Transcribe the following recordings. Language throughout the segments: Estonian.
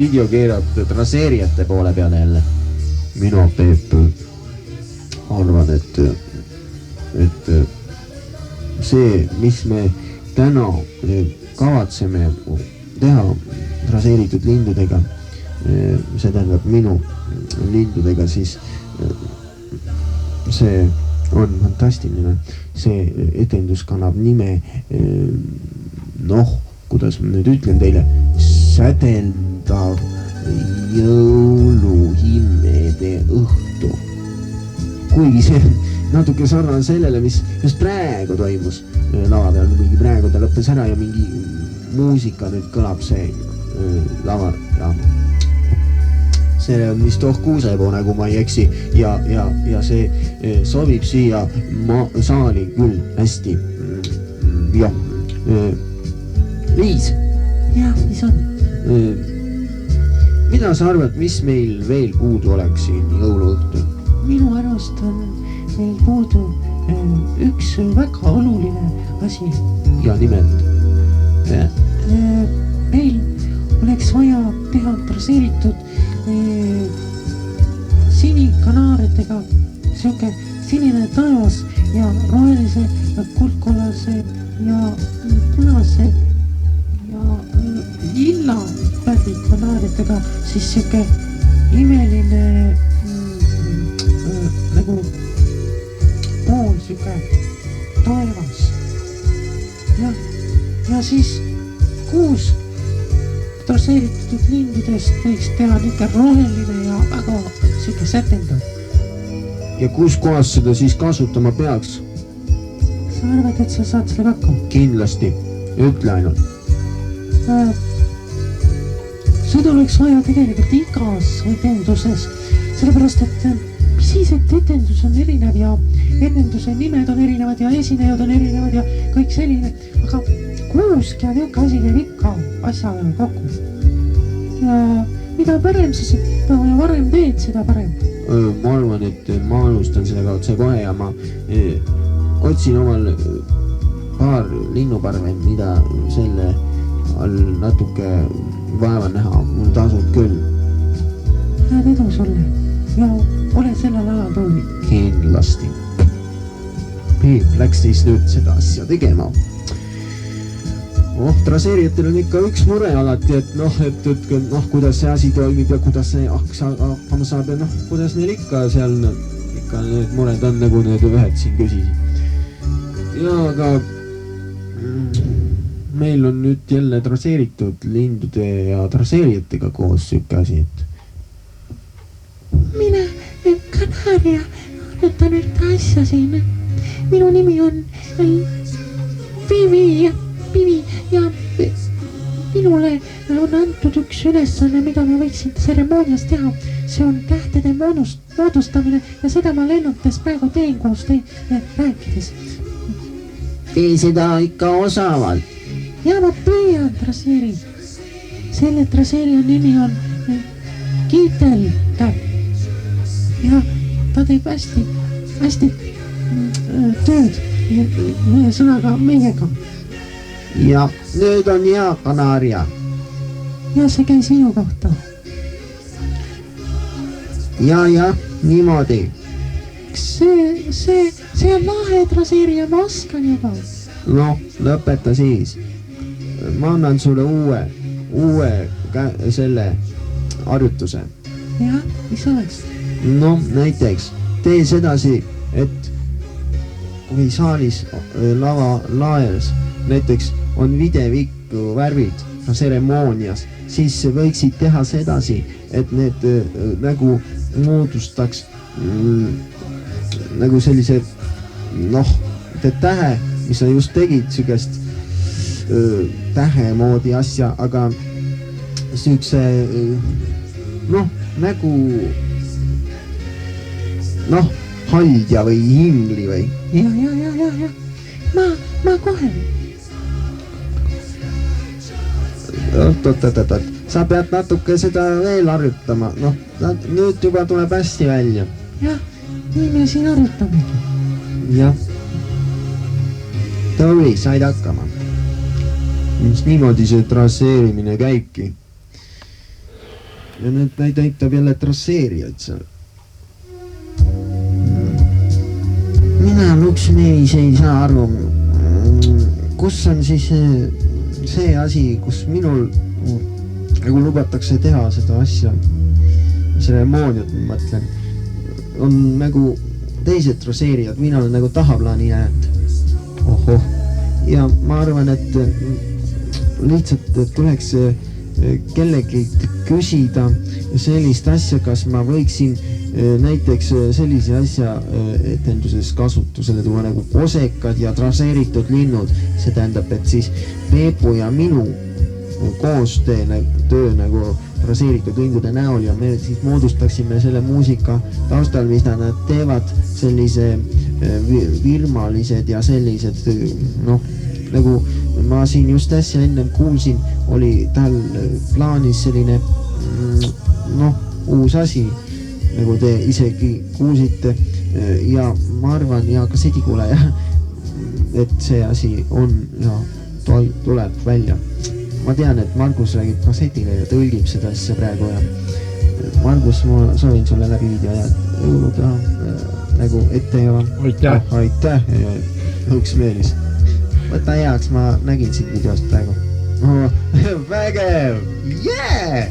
video keerab traseerijate poole peale jälle. Mina, Peep, arvan, et see, mis me täna kavatseme teha traseeritud lindudega, see tähendab minu lindudega, siis see on fantastiline. See etendus kannab nime, kuidas ma nüüd ütlen teile, sädeldav jõuluhimede õhtu. Kuigi see natuke sarnane sellele, mis just praegu toimus lava peal, kuigi praegu ta lõppes ära ja mingi muusika nüüd kõlab see lava ja see on vist Kuusepoone, kui ma ei eksi ja see sobib siia saali küll hästi. Jah. Liis. Jah, mis on? Mida sa arvad, mis meil veel puudu oleks siin jõuluõhtul? Minu arvast on meil puudu üks väga oluline asi. Ja nimelt? Meil oleks vaja teha traseeritud sinikanaaridega siuke sinine taevas ja rohelise ja kuldkollase ja punase ja lilla värvikanaaridega siis siuke imeline nagu pool siuke taevas ja siis 6 traseeritud lindudest võiks teha niisugune roheline ja väga siuke sätendav. Ja kus kohas seda siis kasutama peaks? Sa arvad, et sa saad selle hakkama? Kindlasti. Ütle ainult. Seda oleks vaja tegelikult igas etenduses, sellepärast et mis siis, et etendus on erinev ja etenduse nimed on erinevad ja esinejad on erinevad ja kõik selline, aga kuusk ja niuke asi käib ikka asjaga kokku. Ja mida parem sa varem teed, seda parem. Ma arvan, et ma alustan sellega otse kohe ja ma otsin omal paar linnuparve, mida selle all natuke vaeva näha. Mul tasub küll. Head edu sulle ja ole sellel alal tuli. Kindlasti. Peep läks siis nüüd seda asja tegema. Traseerijatel on ikka üks mure alati, et kuidas see asi toimib ja kuidas see hakkama saab ja kuidas neil ikka seal ikka need mured on, nagu need ühed siin küsisid. Ja aga meil on nüüd jälle traseeritud lindude ja traseerijatega koos siuke asi, et mina Kanaaria arvutan ühte asja siin. Minu nimi on Pivi ja minule on antud üks ülesanne, mida ma võiksin tseremoonias teha. See on tähtede moodustamine ja seda ma lennates praegu teen koos rääkides. Tee seda ikka osavalt. Ja ma püüan traseeri. Selle traseerija nimi on Kiiteltäpp. Ja ta teeb hästi tööd sõnaga meiega. Ja nüüd on hea Kanaaria. Ja see käis minu kohta. Ja, niimoodi. See on lahe traseerija, ma oskan juba. Lõpeta siis. Ma annan sulle uue selle harjutuse. Ja, mis oleks? Näiteks tee sedasi, et kui saalis lava laes näiteks on videvikku värvid tseremoonias, siis võiksid teha sedasi, et need nagu moodustaks nagu sellise tähe, mis sa just tegid, sükest tähe moodi asja, aga sükse nagu haldja või hingli või? Ja. Ma kohe. Oot. Sa pead natuke seda veel harjutama. Nüüd juba tuleb hästi välja. Jah, nii me siin harjutamegi. Jah. Tuli, said hakkama. Niimoodi see traseerimine käibki. ja nüüd näitab jälle trasseerijaid seal. Mina Luksmees ei saa aru, kus on siis see asi, kus minul nagu lubatakse teha seda asja, tseremooniat ma mõtlen, on nagu teised trasseerijad, mina olen nagu tahaplaani jäänud. Ohoh. Ja ma arvan, et lihtsalt tuleks kellegi küsida sellist asja, kas ma võiksin näiteks sellise asja etenduses kasutusele tuua nagu kosekad ja trasseeritud linnud. See tähendab, et siis Peepu ja minu töö nagu trasseeritud lindude näol ja me siis moodustaksime selle muusika taustal, mida nad teevad, sellise virmalised ja sellised, noh, nagu ma siin just äsja ennem kuulsin, oli tal plaanis selline, noh, uus asi, nagu te isegi kuulsite ja ma arvan ja kassetikuulaja, et see asi on ja tuleb välja. Ma tean, et Margus räägib kassetile ja tõlgib seda asja praegu ja Margus, ma soovin sulle läbi video ja jõuluga nagu ette ja aitäh Luksmeelis. Võta heaks, ma nägin sind videost praegu. Vägev! Yeah!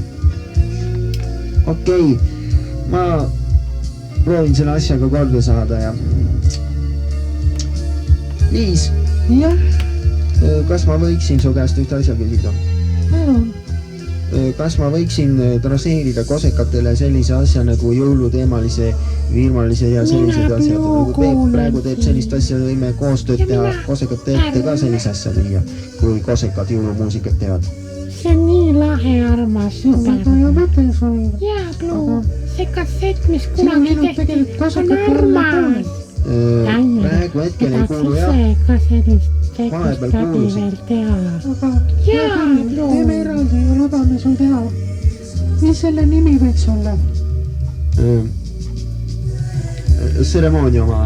Okei, ma proovin selle asjaga korda saada ja Liis. Jah. Kas ma võiksin su käest ühte asja küsida? Kas ma võiksin trasseerida kosekatele sellise asja nagu jõuluteemalise, virmalise ja sellised asjad? Nagu praegu teeb sellist asja, võime koostööd teha, kosekad teete ka sellise asja lüüa, kui kosekad jõulumuusikat teevad. See on nii lahe, armas. Jaa, Bluu, see kassett, mis kunagi tehti, on armas. Praegu hetkel ei kuulu jah. Vahepeal kuulusid. Jaa, teeme eraldi ja lubame sul teha. Mis selle nimi võiks olla? Tseremoonia oma.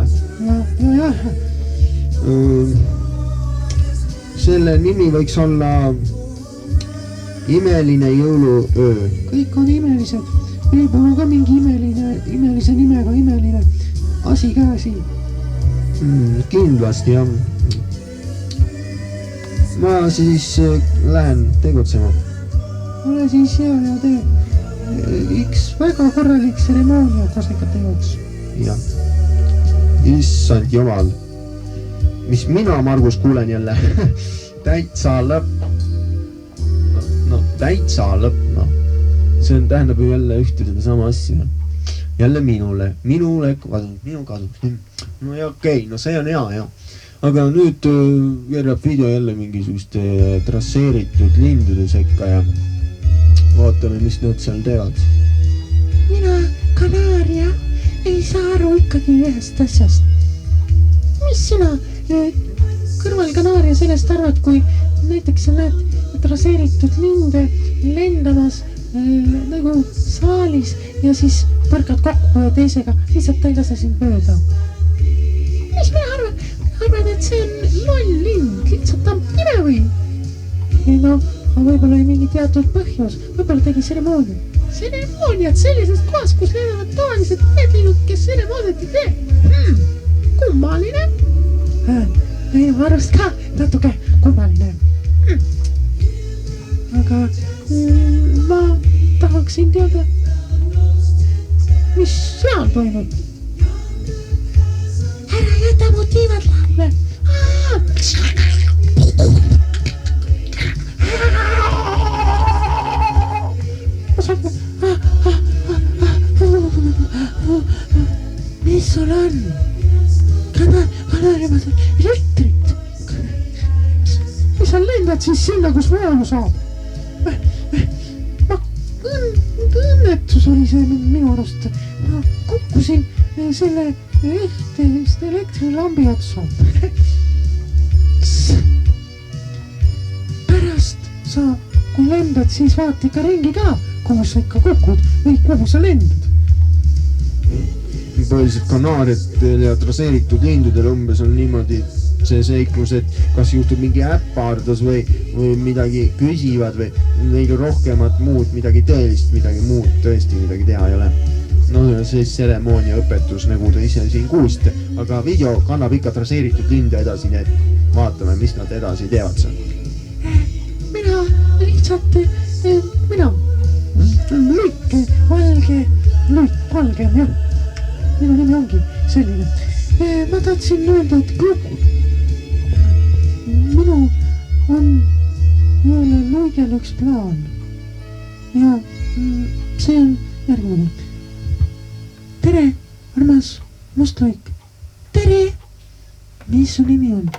Jah. Selle nimi võiks olla Imeline jõuluöö. Kõik on imelised. Peebul on ka mingi imelise nimega imeline asi käsi. Kindlasti jah. Ma siis lähen tegutsema. Ole siis hea ja tee üks väga korralik tseremoonia kosekate jaoks. Jah. Issand jumal. Mis mina, Margus, kuulen jälle? Täitsa lõpp. No, täitsa lõpp, no. See on, tähendab ju jälle ühte seda sama asja. Jälle minule kadunud. No ja okei, no see on hea, jah. Aga nüüd keerab video jälle mingisuguste trasseeritud lindude sekka ja vaatame, mis nad seal teevad. Mina, Kanaaria, ei saa aru ikkagi ühest asjast. Mis sina, kõrval Kanaaria, sellest arvad, kui näiteks sa näed trasseeritud linde lendamas nagu saalis ja siis põrkad kokku teisega, lihtsalt ta ei lase sind mööda. Mis mina arvan, et see on loll lind, lihtsalt ta on pime või? Ei no, võib-olla oli mingi teatud põhjus, võib-olla tegi tseremoonia. Tseremooniat sellisest kohas, kus leiavad tavalised meedlinud, kes tseremooniat ei tee. Kummaline. Ei, ma arvast ka natuke kummaline. Aga ma tahaksin teada, mis seal toimub. Ära jäta mu tiivad lahme. Mis sul on? Kanaaria, ma saan elektrit. Mis sa lendad siis sinna, kus voolu saab? Õnnetus oli see minu arust. Ma kukkusin selle ehtest elektrilambi otsa. Pärast sa, kui lendad, siis vaata ikka ringi ka, kuhu sa ikka kukud või kuhu sa lendad. Põhiliselt kanaariatel ja trasseeritud lindudel umbes on niimoodi, see seiklus, et kas juhtub mingi äpardus või midagi küsivad või neil rohkemat muud, midagi tõelist, midagi muud tõesti midagi teha ei ole. No see tseremoonia õpetus, nagu te ise siin kuulsite, aga video kannab ikka traseeritud linde edasi, nii et vaatame, mis nad edasi teevad seal. Mina lihtsalt, Luik Valge, jah. Minu nimi ongi selline. Ma tahtsin öelda, et minu on ühele Luigele üks plaan. Ja see on järgmine. Tere, armas Must Luik. Tere! Mis su nimi on?